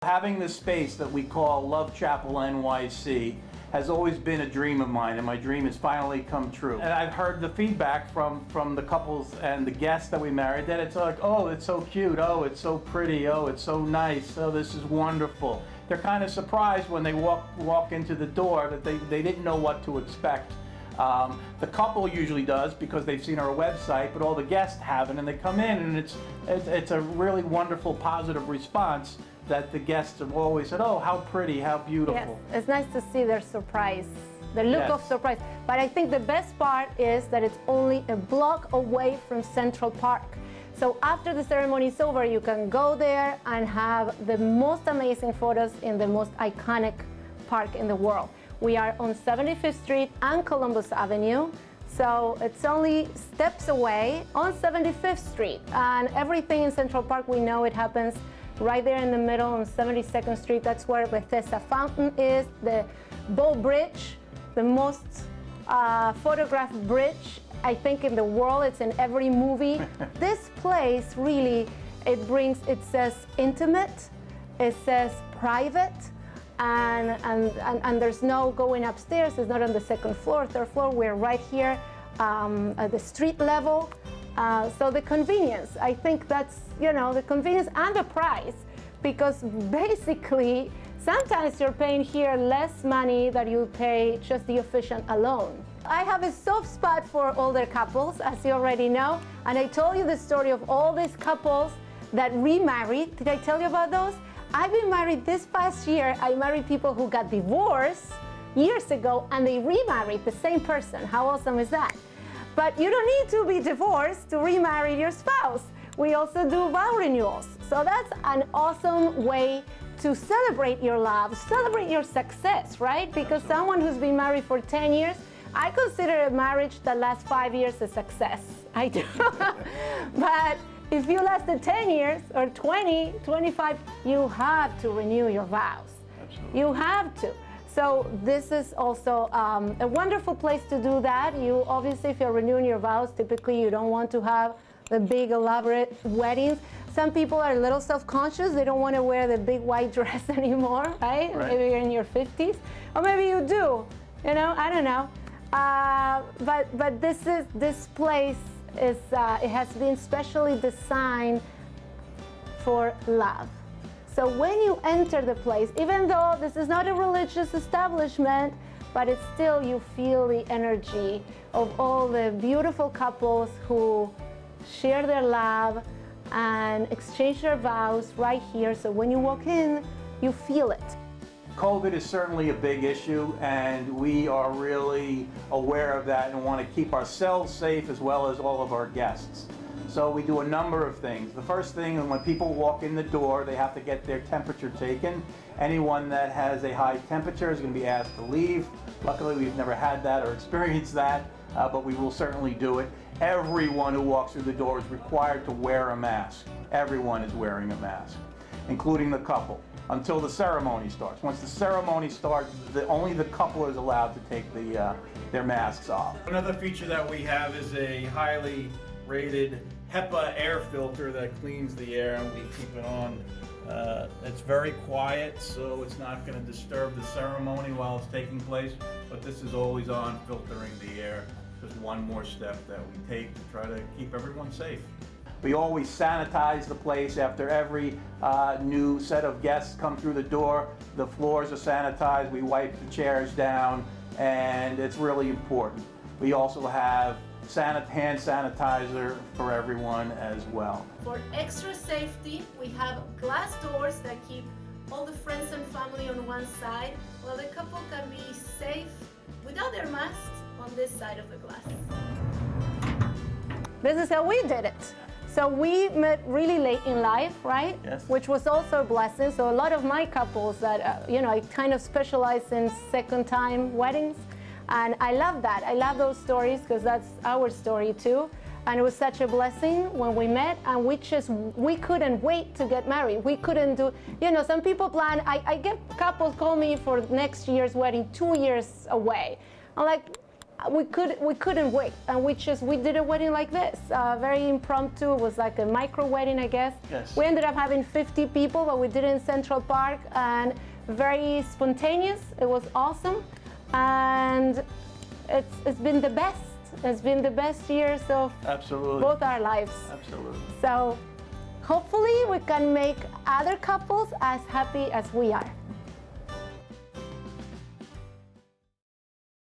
Having this space that we call Love Chapel NYC has always been a dream of mine, and my dream has finally come true. And I've heard the feedback from the couples and the guests that we married that it's like, oh, it's so cute, oh, it's so pretty, oh, it's so nice, oh, this is wonderful. They're kind of surprised when they walk into the door that they didn't know what to expect. The couple usually does because they've seen our website, but all the guests haven't, and they come in and it's a really wonderful, positive response that the guests have always said, oh, how pretty, how beautiful. Yes, it's nice to see their surprise, the look of surprise. But I think the best part is that it's only a block away from Central Park. So after the ceremony is over, you can go there and have the most amazing photos in the most iconic park in the world. We are on 75th Street and Columbus Avenue. So it's only steps away on 75th Street. And everything in Central Park, we know it happens right there in the middle on 72nd Street. That's where Bethesda Fountain is, the Bow Bridge, the most photographed bridge, I think, in the world. It's in every movie. This place really, it says intimate, it says private, and there's no going upstairs. It's not on the second floor, third floor. We're right here at the street level. So the convenience, I think that's, the convenience and the price, because basically sometimes you're paying here less money than you pay just the officiant alone. I have a soft spot for older couples, as you already know, and I told you the story of all these couples that remarried. Did I tell you about those? I've been married this past year. I married people who got divorced years ago and they remarried the same person. How awesome is that? But you don't need to be divorced to remarry your spouse. We also do vow renewals. So that's an awesome way to celebrate your love, celebrate your success, right? Because someone who's been married for 10 years, I consider a marriage that lasts 5 years a success. I do. But if you lasted 10 years or 20, 25, you have to renew your vows. Absolutely. You have to. So this is also a wonderful place to do that. You obviously, if you're renewing your vows, typically you don't want to have the big elaborate weddings. Some people are a little self-conscious. They don't want to wear the big white dress anymore, right? Maybe you're in your 50s, or maybe you do. I don't know. But this place is it has been specially designed for love. So when you enter the place, even though this is not a religious establishment, but it's still, you feel the energy of all the beautiful couples who share their love and exchange their vows right here. So when you walk in, you feel it. COVID is certainly a big issue, and we are really aware of that and want to keep ourselves safe as well as all of our guests. So we do a number of things. The first thing, when people walk in the door, they have to get their temperature taken. Anyone that has a high temperature is going to be asked to leave. Luckily, we've never had that or experienced that, but we will certainly do it. Everyone who walks through the door is required to wear a mask. Everyone is wearing a mask, including the couple, until the ceremony starts. Once the ceremony starts, only the couple is allowed to take their masks off. Another feature that we have is a highly rated HEPA air filter that cleans the air, and we keep it on. It's very quiet, so it's not going to disturb the ceremony while it's taking place, but this is always on, filtering the air. Just one more step that we take to try to keep everyone safe. We always sanitize the place after every new set of guests come through the door. The floors are sanitized, we wipe the chairs down, and it's really important. We also have hand sanitizer for everyone as well. For extra safety, we have glass doors that keep all the friends and family on one side, while the couple can be safe without their masks on this side of the glass. This is how we did it. So we met really late in life, right? Yes. Which was also a blessing. So a lot of my couples that, I kind of specialize in second-time weddings. And I love that. I love those stories because that's our story too. And it was such a blessing when we met, and we couldn't wait to get married. We couldn't do, some people plan, I get couples call me for next year's wedding 2 years away. I'm like, we couldn't wait, and we did a wedding like this, very impromptu. It was like a micro wedding, I guess. Yes. We ended up having 50 people, but we did it in Central Park, and very spontaneous. It was awesome, and it's been the best. It's been the best years of Absolutely. both our lives. Absolutely. So hopefully we can make other couples as happy as we are.